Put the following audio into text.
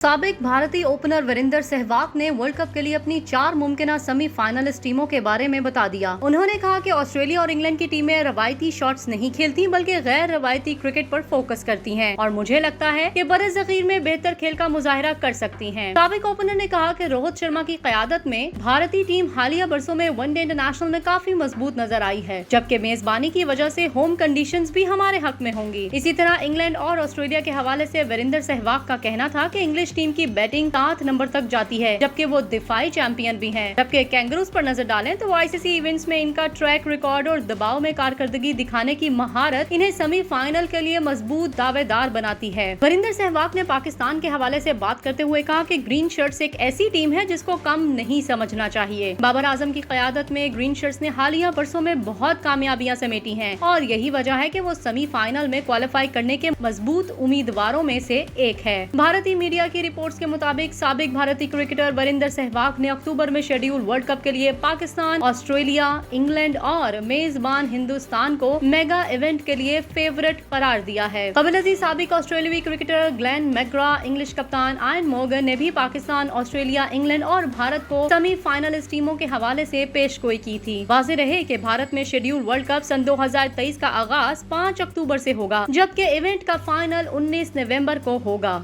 साबिक भारतीय ओपनर वीरेंद्र सहवाग ने वर्ल्ड कप के लिए अपनी 4 मुमकिन सेमीफाइनलिस्ट टीमों के बारे में बता दिया। उन्होंने कहा कि ऑस्ट्रेलिया और इंग्लैंड की टीमें रवायती शॉट्स नहीं खेलती बल्कि गैर रवायती क्रिकेट पर फोकस करती हैं और मुझे लगता है कि बरज़ख़ीर में बेहतर खेल का मुजाहिरा कर सकती हैं। साबिक ओपनर ने कहा कि रोहित शर्मा की क़यादत में भारतीय टीम हालिया बरसों में वनडे इंटरनेशनल में काफी मजबूत नजर आई है, जबकि मेजबानी की वजह से होम कंडीशंस भी हमारे हक में होंगी। इसी तरह इंग्लैंड और ऑस्ट्रेलिया के हवाले से वीरेंद्र सहवाग का कहना था कि इंग्लिश टीम की बैटिंग 7 नंबर तक जाती है, जबकि वो दिफाई चैंपियन भी हैं। जबकि कैंगरूज पर नजर डालें तो आईसीसी इवेंट्स में इनका ट्रैक रिकॉर्ड और दबाव में कारकर्दगी दिखाने की महारत इन्हें सेमीफाइनल के लिए मजबूत दावेदार बनाती है। वीरेंद्र सहवाग ने पाकिस्तान के हवाले से बात करते हुए कहा कि ग्रीन शर्ट्स एक ऐसी टीम है जिसको कम नहीं समझना चाहिए। बाबर आजम की क़यादत में ग्रीन शर्ट्स ने हालिया बरसों में बहुत कामयाबियां समेटी हैं और यही वजह है कि वो सेमीफाइनल में क्वालिफाई करने के मजबूत उम्मीदवारों में से एक है। भारतीय मीडिया की रिपोर्ट्स के मुताबिक साबिक भारतीय क्रिकेटर वीरेंद्र सहवाग ने अक्टूबर में शेड्यूल वर्ल्ड कप के लिए पाकिस्तान, ऑस्ट्रेलिया, इंग्लैंड और मेजबान हिंदुस्तान को मेगा इवेंट के लिए फेवरेट करार दिया है। कबल साबिक ऑस्ट्रेलियाई क्रिकेटर ग्लेन मैकग्रा, इंग्लिश कप्तान आयन मोर्गन ने भी पाकिस्तान, ऑस्ट्रेलिया, इंग्लैंड और भारत को सेमीफाइनलिस्ट टीमों के हवाले से पेशगोई की थी। वाज़ेह रहे कि भारत में शेड्यूल वर्ल्ड कप सन 2023 का आगाज 5 अक्टूबर से होगा, जबकि इवेंट का फाइनल 19 नवंबर को होगा।